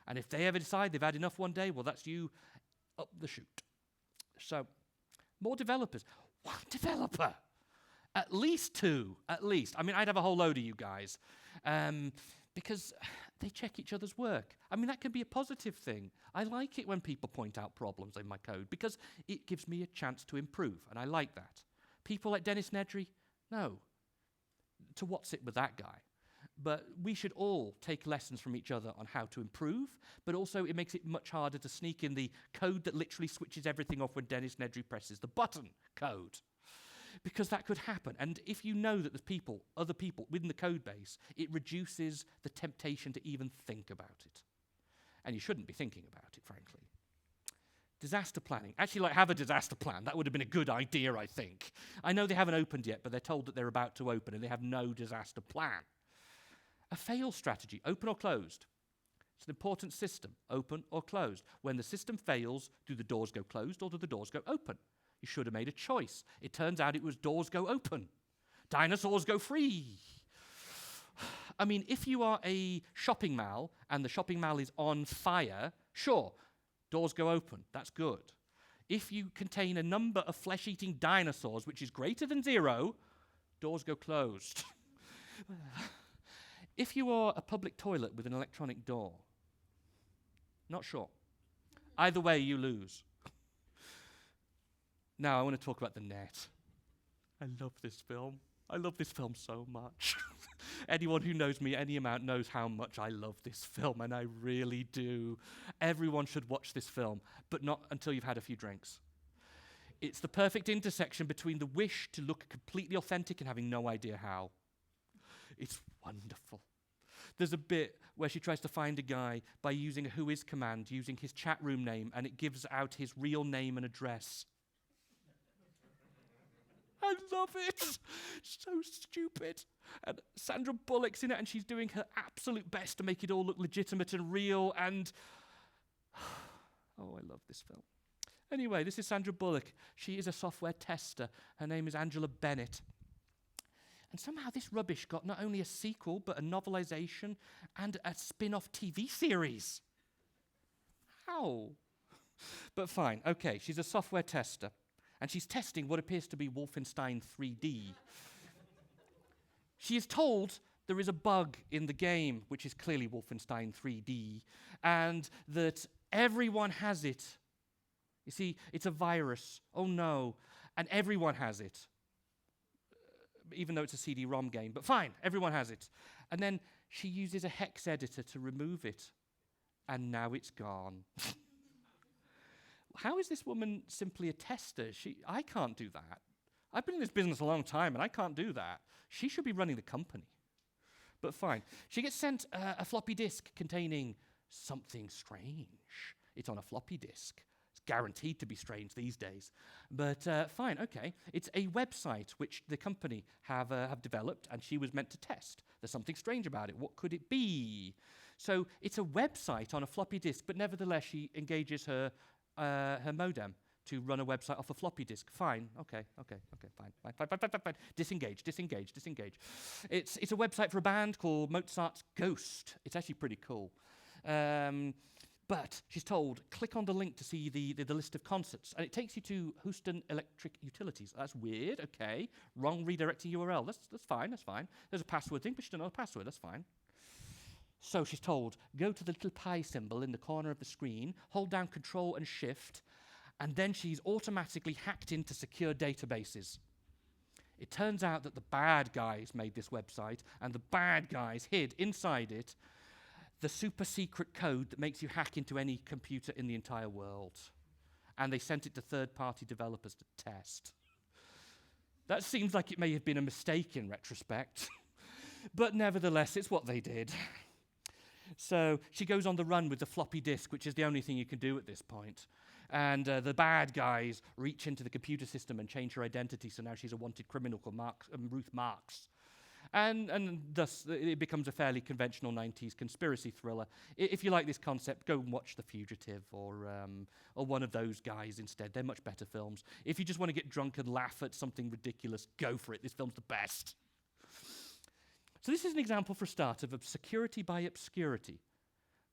And if they ever decide they've had enough one day, well, that's you up the chute. So, more developers. One developer. At least two, at least. I mean, I'd have a whole load of you guys. Because they check each other's work. I mean, that can be a positive thing. I like it when people point out problems in my code because it gives me a chance to improve, and I like that. People like Dennis Nedry, no. To what's it with that guy? But we should all take lessons from each other on how to improve, but also it makes it much harder to sneak in the code that literally switches everything off when Dennis Nedry presses the button code. Because that could happen. And if you know that there's other people within the code base, it reduces the temptation to even think about it. And you shouldn't be thinking about it, frankly. Disaster planning. Actually, have a disaster plan. That would have been a good idea, I think. I know they haven't opened yet, but they're told that they're about to open and they have no disaster plan. A fail strategy, open or closed. It's an important system, open or closed. When the system fails, do the doors go closed or do the doors go open? You should have made a choice. It turns out it was doors go open. Dinosaurs go free. I mean, if you are a shopping mall and the shopping mall is on fire, sure, doors go open. That's good. If you contain a number of flesh-eating dinosaurs, which is greater than 0, doors go closed. If you are a public toilet with an electronic door, not sure. Either way, you lose. Now, I want to talk about the net. I love this film. I love this film so much. Anyone who knows me any amount knows how much I love this film, and I really do. Everyone should watch this film, but not until you've had a few drinks. It's the perfect intersection between the wish to look completely authentic and having no idea how. It's wonderful. There's a bit where she tries to find a guy by using a whois command, using his chat room name, and it gives out his real name and address. I love it. So stupid. And Sandra Bullock's in it, and she's doing her absolute best to make it all look legitimate and real, and oh, I love this film. Anyway, this is Sandra Bullock. She is a software tester. Her name is Angela Bennett. And somehow this rubbish got not only a sequel, but a novelization and a spin-off TV series. How? But fine, okay, she's a software tester. And she's testing what appears to be Wolfenstein 3D. She is told there is a bug in the game, which is clearly Wolfenstein 3D, and that everyone has it. You see, it's a virus. Oh no. And everyone has it. Even though it's a CD-ROM game. But fine, everyone has it. And then she uses a hex editor to remove it. And now it's gone. How is this woman simply a tester? I can't do that. I've been in this business a long time, and I can't do that. She should be running the company. But fine. She gets sent a floppy disk containing something strange. It's on a floppy disk. It's guaranteed to be strange these days. But fine, okay. It's a website which the company have developed, and she was meant to test. There's something strange about it. What could it be? So it's a website on a floppy disk, but nevertheless she engages her modem to run a website off a floppy disk. Fine, okay, fine. Disengage. It's a website for a band called Mozart's Ghost. It's actually pretty cool. But she's told, click on the link to see the list of concerts. And it takes you to Houston Electric Utilities. That's weird, okay. Wrong redirecting URL. That's fine. There's a password thing, but she doesn't know the password. That's fine. So she's told, go to the little pi symbol in the corner of the screen, hold down Control and Shift, and then she's automatically hacked into secure databases. It turns out that the bad guys made this website, and the bad guys hid inside it the super secret code that makes you hack into any computer in the entire world. And they sent it to third-party developers to test. That seems like it may have been a mistake in retrospect, but nevertheless, it's what they did. So she goes on the run with the floppy disk, which is the only thing you can do at this point. And the bad guys reach into the computer system and change her identity, so now she's a wanted criminal called Ruth Marks. And thus, it becomes a fairly conventional 90s conspiracy thriller. If you like this concept, go and watch The Fugitive or one of those guys instead. They're much better films. If you just want to get drunk and laugh at something ridiculous, go for it. This film's the best. So this is an example, for a start, of security by obscurity.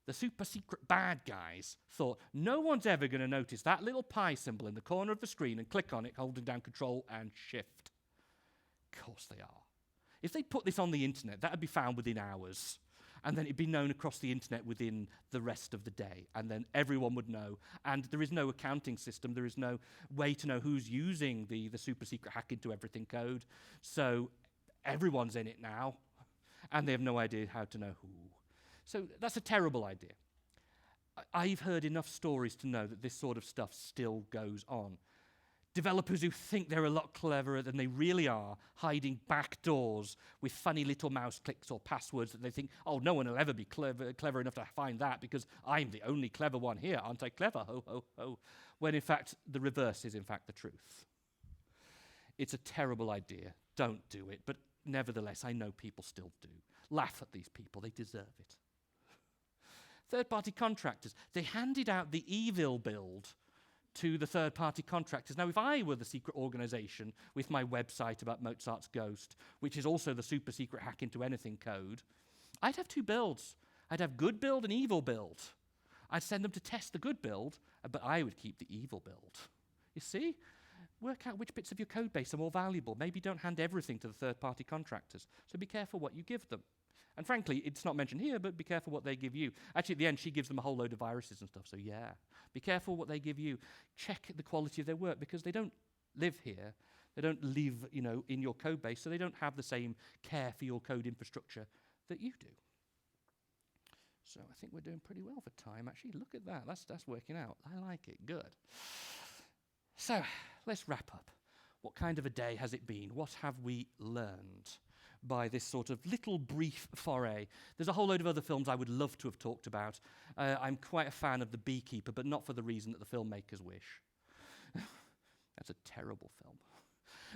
The super secret bad guys thought, no one's ever going to notice that little pi symbol in the corner of the screen and click on it, holding down Control and Shift. Of course they are. If they put this on the internet, that would be found within hours. And then it'd be known across the internet within the rest of the day. And then everyone would know. And there is no accounting system. There is no way to know who's using the super secret hack into everything code. So everyone's in it now. And they have no idea how to know who. So that's a terrible idea. I've heard enough stories to know that this sort of stuff still goes on. Developers who think they're a lot cleverer than they really are, hiding back doors with funny little mouse clicks or passwords that they think, oh, no one will ever be clever enough to find that because I'm the only clever one here. Aren't I clever? Ho, ho, ho. When in fact, the reverse is in fact the truth. It's a terrible idea. Don't do it. But nevertheless, I know people still do. Laugh at these people. They deserve it. Third-party contractors. They handed out the evil build to the third-party contractors. Now, if I were the secret organization with my website about Mozart's Ghost, which is also the super secret hack into anything code, I'd have two builds. I'd have good build and evil build. I'd send them to test the good build, but I would keep the evil build. You see? Work out which bits of your code base are more valuable. Maybe don't hand everything to the third-party contractors. So be careful what you give them. And frankly, it's not mentioned here, but be careful what they give you. Actually, at the end, she gives them a whole load of viruses and stuff, so yeah. Be careful what they give you. Check the quality of their work, because they don't live here. They don't live, in your code base, so they don't have the same care for your code infrastructure that you do. So I think we're doing pretty well for time, actually. Look at that. That's working out. I like it. Good. So let's wrap up. What kind of a day has it been? What have we learned by this sort of little brief foray? There's a whole load of other films I would love to have talked about. I'm quite a fan of The Beekeeper, but not for the reason that the filmmakers wish. That's a terrible film.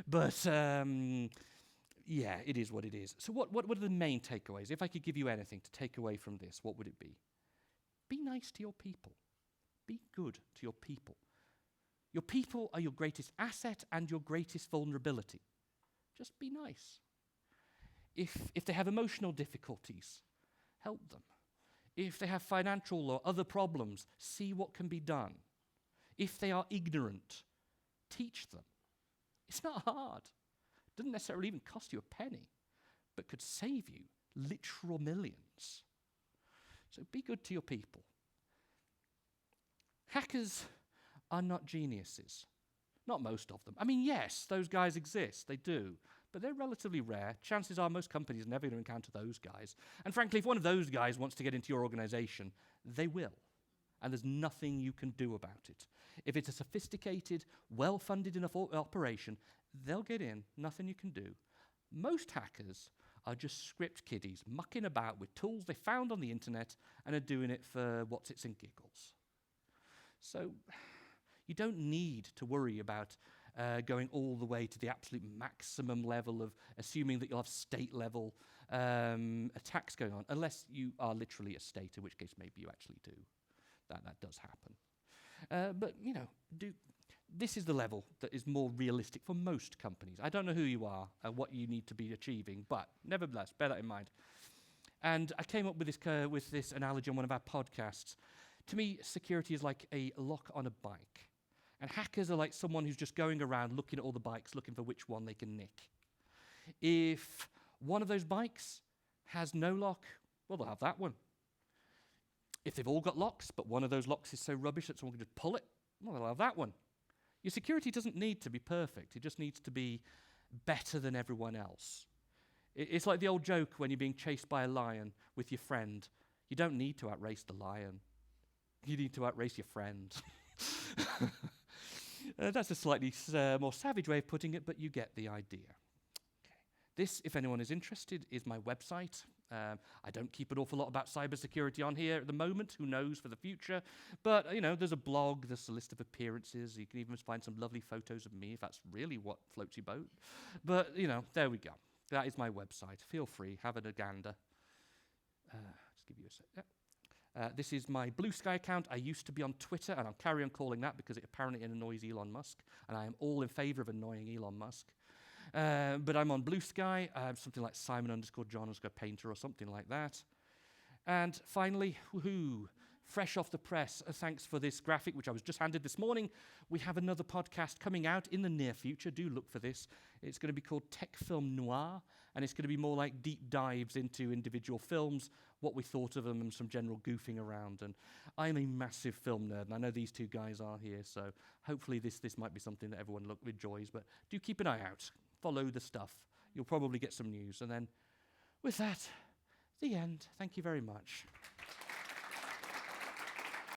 But yeah, it is what it is. So what are the main takeaways? If I could give you anything to take away from this, what would it be? Be nice to your people. Be good to your people. Your people are your greatest asset and your greatest vulnerability. Just be nice. If they have emotional difficulties, help them. If they have financial or other problems, see what can be done. If they are ignorant, teach them. It's not hard. It doesn't necessarily even cost you a penny, but could save you literal millions. So be good to your people. Hackers are not geniuses. Not most of them. I mean, yes, those guys exist. They do. But they're relatively rare. Chances are most companies are never going to encounter those guys. And frankly, if one of those guys wants to get into your organization, they will. And there's nothing you can do about it. If it's a sophisticated, well-funded enough operation, they'll get in. Nothing you can do. Most hackers are just script kiddies mucking about with tools they found on the internet and are doing it for what's-its and giggles. So you don't need to worry about going all the way to the absolute maximum level of assuming that you'll have state-level attacks going on, unless you are literally a state, in which case maybe you actually do. That does happen. But, this is the level that is more realistic for most companies. I don't know who you are and what you need to be achieving, but nevertheless, bear that in mind. And I came up with this analogy on one of our podcasts. To me, security is like a lock on a bike. And hackers are like someone who's just going around looking at all the bikes, looking for which one they can nick. If one of those bikes has no lock, well, they'll have that one. If they've all got locks, but one of those locks is so rubbish that someone can just pull it, well, they'll have that one. Your security doesn't need to be perfect. It just needs to be better than everyone else. It's like the old joke when you're being chased by a lion with your friend. You don't need to outrace the lion. You need to outrace your friend. That's a slightly more savage way of putting it, but you get the idea. Okay. This, if anyone is interested, is my website. I don't keep an awful lot about cybersecurity on here at the moment. Who knows for the future? But, there's a blog, there's a list of appearances. You can even find some lovely photos of me if that's really what floats your boat. But, there we go. That is my website. Feel free, have a gander. Just give you a sec. Yeah. This is my Blue Sky account. I used to be on Twitter, and I'll carry on calling that because it apparently annoys Elon Musk, and I am all in favor of annoying Elon Musk. But I'm on Blue Sky, something like Simon_John_Painter or something like that. And finally, woohoo, fresh off the press, thanks for this graphic, which I was just handed this morning. We have another podcast coming out in the near future. Do look for this. It's going to be called Tech Film Noir, and it's going to be more like deep dives into individual films, what we thought of them, and some general goofing around. And I'm a massive film nerd, and I know these two guys are here, so hopefully this might be something that everyone enjoys. But do keep an eye out. Follow the stuff. You'll probably get some news. And then, with that, the end. Thank you very much.